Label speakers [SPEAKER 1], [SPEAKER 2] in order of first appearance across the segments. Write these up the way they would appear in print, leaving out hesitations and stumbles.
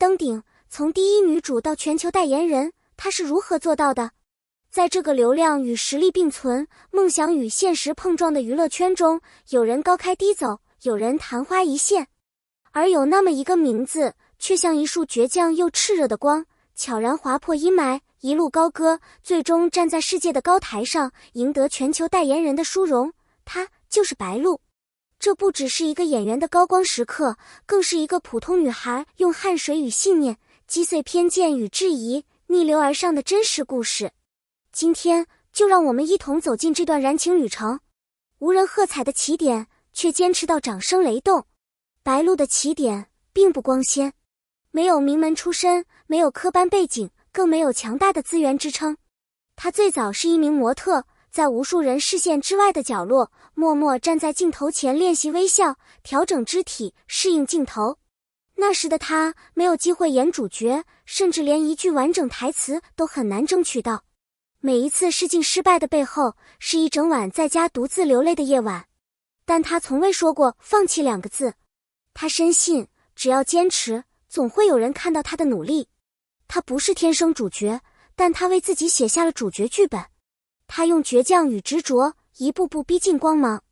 [SPEAKER 1] 登顶，从第一女主到全球代言人，她是如何做到的？在这个流量与实力并存、梦想与现实碰撞的娱乐圈中，有人高开低走，有人昙花一现，而有那么一个名字，却像一束倔强又炽热的光，悄然划破阴霾，一路高歌，最终站在世界的高台上，赢得全球代言人的殊荣。她就是白鹿。这不只是一个演员的高光时刻，更是一个普通女孩用汗水与信念击碎偏见与质疑，逆流而上的真实故事。今天就让我们一同走进这段燃情旅程。无人喝彩的起点，却坚持到掌声雷动。白鹿的起点并不光鲜，没有名门出身，没有科班背景，更没有强大的资源支撑。她最早是一名模特，在无数人视线之外的角落，默默站在镜头前练习微笑，调整肢体，适应镜头。那时的她没有机会演主角，甚至连一句完整台词都很难争取到。每一次试镜失败的背后，是一整晚在家独自流泪的夜晚。但她从未说过放弃2个字。她深信，只要坚持，总会有人看到她的努力。她不是天生主角，但她为自己写下了主角剧本。她用倔强与执着，一步步逼近光芒。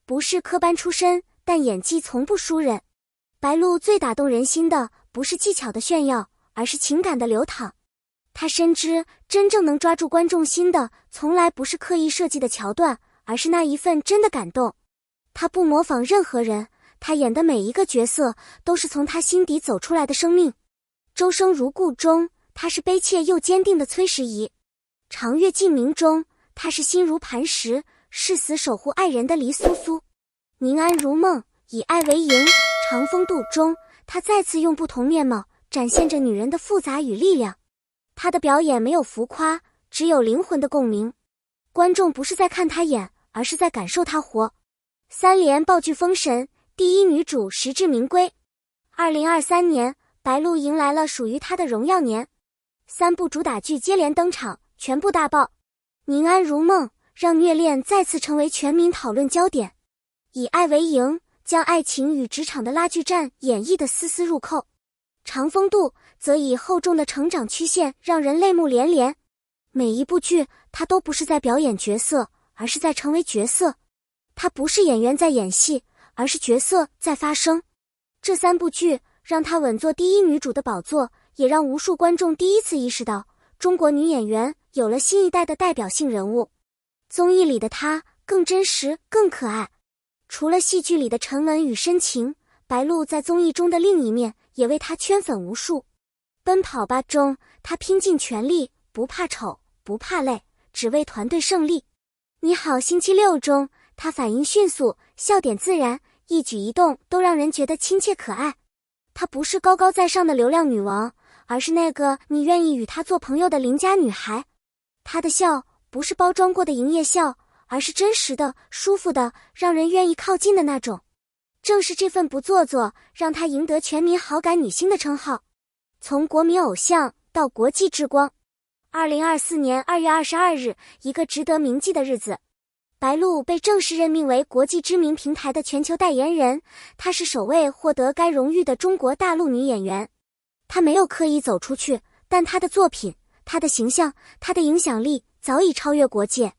[SPEAKER 1] 不是科班出身，但演技从不输人。白鹿最打动人心的，不是技巧的炫耀，而是情感的流淌。她深知，真正能抓住观众心的，从来不是刻意设计的桥段，而是那一份真的感动。她不模仿任何人，她演的每一个角色，都是从她心底走出来的生命。周生如故中，她是悲切又坚定的崔时怡；长月烬明中，她是心如磐石，誓死守护爱人的黎苏苏；宁安如梦，以爱为营，长风渡中，她再次用不同面貌，展现着女人的复杂与力量。她的表演没有浮夸，只有灵魂的共鸣。观众不是在看她演，而是在感受她活。3连爆剧封神，第一女主实至名归。2023年，白鹿迎来了属于她的荣耀年，3部主打剧接连登场，全部大爆。宁安如梦让虐恋再次成为全民讨论焦点，以爱为营将爱情与职场的拉锯战演绎得丝丝入扣。长风渡则以厚重的成长曲线让人泪目连连。每一部剧，她都不是在表演角色，而是在成为角色。她不是演员在演戏，而是角色在发声。这3部剧让她稳坐第一女主的宝座，也让无数观众第一次意识到，中国女演员有了新一代的代表性人物。综艺里的她更真实，更可爱。除了戏剧里的沉稳与深情，白鹿在综艺中的另一面也为她圈粉无数。奔跑吧中，她拼尽全力，不怕丑，不怕累，只为团队胜利。你好星期六中，她反应迅速，笑点自然，一举一动都让人觉得亲切可爱。她不是高高在上的流量女王，而是那个你愿意与她做朋友的邻家女孩。她的笑不是包装过的营业笑，而是真实的、舒服的，让人愿意靠近的那种。正是这份不做作，让她赢得全民好感女星的称号。从国民偶像到国际之光。2024年2月22日，一个值得铭记的日子。白鹿被正式任命为国际知名平台的全球代言人，她是首位获得该荣誉的中国大陆女演员。她没有刻意走出去，但她的作品、她的形象、她的影响力早已超越国界。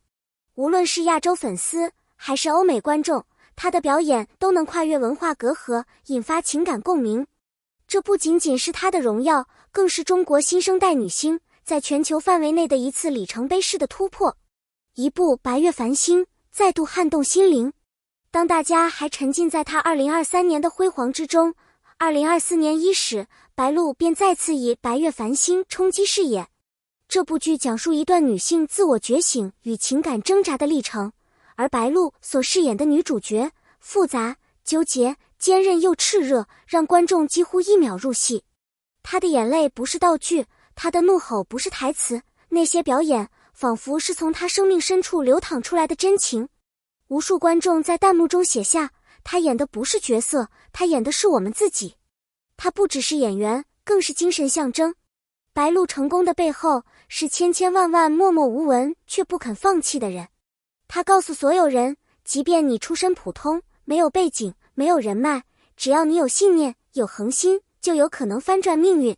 [SPEAKER 1] 无论是亚洲粉丝，还是欧美观众，她的表演都能跨越文化隔阂，引发情感共鸣。这不仅仅是她的荣耀，更是中国新生代女星在全球范围内的一次里程碑式的突破。一部《白月繁星》再度撼动心灵。当大家还沉浸在她2023年的辉煌之中，2024年伊始，白鹿便再次以《白月繁星》冲击视野。这部剧讲述一段女性自我觉醒与情感挣扎的历程，而白鹿所饰演的女主角复杂、纠结、坚韧又炽热，让观众几乎一秒入戏。她的眼泪不是道具，她的怒吼不是台词，那些表演仿佛是从她生命深处流淌出来的真情。无数观众在弹幕中写下，她演的不是角色，她演的是我们自己。她不只是演员，更是精神象征。白鹿成功的背后，是千千万万默默无闻却不肯放弃的人。她告诉所有人，即便你出身普通，没有背景，没有人脉，只要你有信念，有恒心，就有可能翻转命运。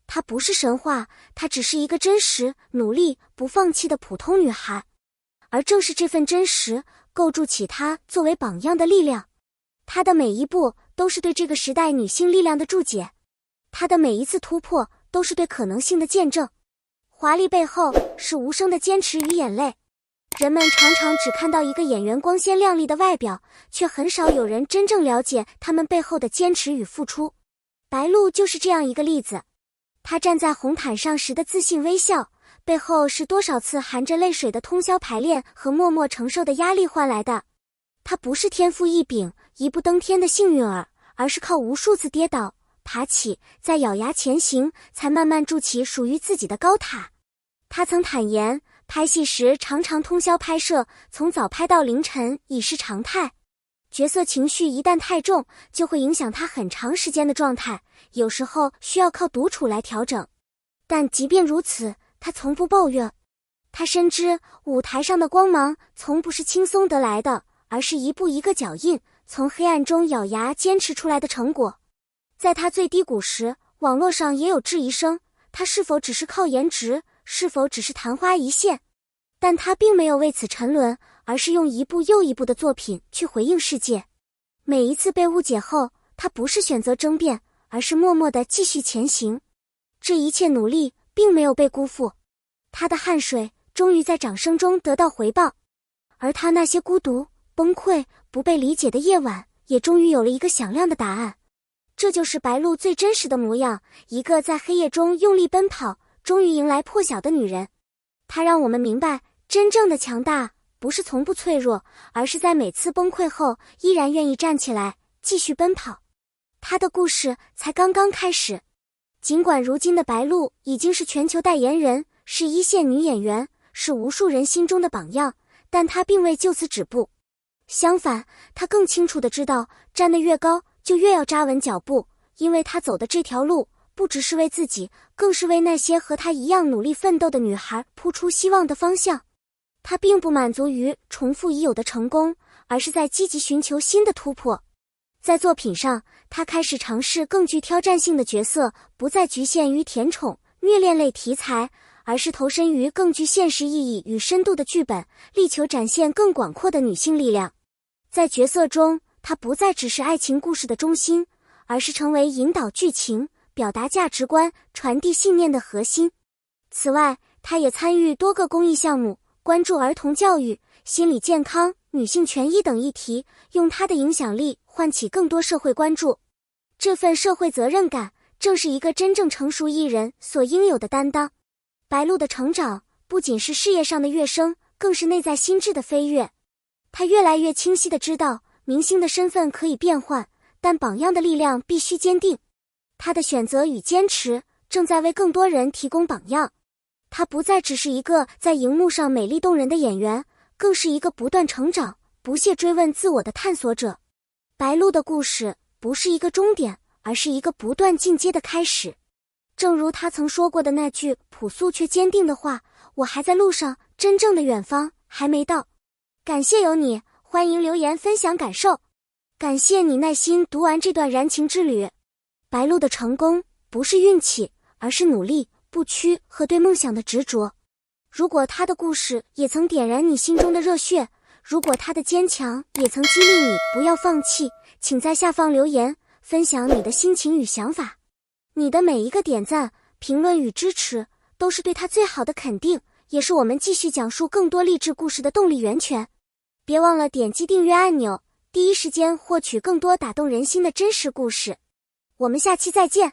[SPEAKER 1] 她不是神话，她只是一个真实、努力、不放弃的普通女孩。而正是这份真实，构筑起她作为榜样的力量。她的每一步都是对这个时代女性力量的注解，她的每一次突破都是对可能性的见证。华丽背后是无声的坚持与眼泪。人们常常只看到一个演员光鲜亮丽的外表，却很少有人真正了解他们背后的坚持与付出。白鹿就是这样一个例子。她站在红毯上时的自信微笑，背后是多少次含着泪水的通宵排练和默默承受的压力换来的。她不是天赋异禀、一步登天的幸运儿，而是靠无数次跌倒、爬起，再咬牙前行，才慢慢筑起属于自己的高塔。她曾坦言，拍戏时常常通宵拍摄，从早拍到凌晨已是常态。角色情绪一旦太重，就会影响她很长时间的状态，有时候需要靠独处来调整。但即便如此，她从不抱怨。她深知舞台上的光芒从不是轻松得来的，而是一步一个脚印，从黑暗中咬牙坚持出来的成果。在她最低谷时，网络上也有质疑声，她是否只是靠颜值，是否只是昙花一现？但她并没有为此沉沦，而是用一部又一部的作品去回应世界。每一次被误解后，她不是选择争辩，而是默默地继续前行。这一切努力并没有被辜负，她的汗水终于在掌声中得到回报，而她那些孤独、崩溃、不被理解的夜晚，也终于有了一个响亮的答案。这就是白鹿最真实的模样，一个在黑夜中用力奔跑，终于迎来破晓的女人。她让我们明白，真正的强大不是从不脆弱，而是在每次崩溃后依然愿意站起来，继续奔跑。她的故事才刚刚开始。尽管如今的白鹿已经是全球代言人，是一线女演员，是无数人心中的榜样，但她并未就此止步。相反，她更清楚地知道，站得越高，就越要扎稳脚步，因为她走的这条路，不只是为自己，更是为那些和她一样努力奋斗的女孩铺出希望的方向。她并不满足于重复已有的成功，而是在积极寻求新的突破。在作品上，她开始尝试更具挑战性的角色，不再局限于甜宠、虐恋类题材，而是投身于更具现实意义与深度的剧本，力求展现更广阔的女性力量。在角色中，她不再只是爱情故事的中心，而是成为引导剧情、表达价值观、传递信念的核心。此外，她也参与多个公益项目，关注儿童教育、心理健康、女性权益等议题，用她的影响力唤起更多社会关注。这份社会责任感，正是一个真正成熟艺人所应有的担当。白鹿的成长，不仅是事业上的跃升，更是内在心智的飞跃。她越来越清晰地知道，明星的身份可以变换，但榜样的力量必须坚定。她的选择与坚持，正在为更多人提供榜样。她不再只是一个在荧幕上美丽动人的演员，更是一个不断成长、不懈追问自我的探索者。白鹿的故事不是一个终点，而是一个不断进阶的开始。正如她曾说过的那句朴素却坚定的话，我还在路上，真正的远方还没到。感谢有你，欢迎留言分享感受。感谢你耐心读完这段燃情之旅。白鹿的成功不是运气，而是努力、不屈和对梦想的执着。如果她的故事也曾点燃你心中的热血，如果她的坚强也曾激励你不要放弃，请在下方留言，分享你的心情与想法。你的每一个点赞、评论与支持，都是对她最好的肯定，也是我们继续讲述更多励志故事的动力源泉。别忘了点击订阅按钮，第一时间获取更多打动人心的真实故事。我们下期再见。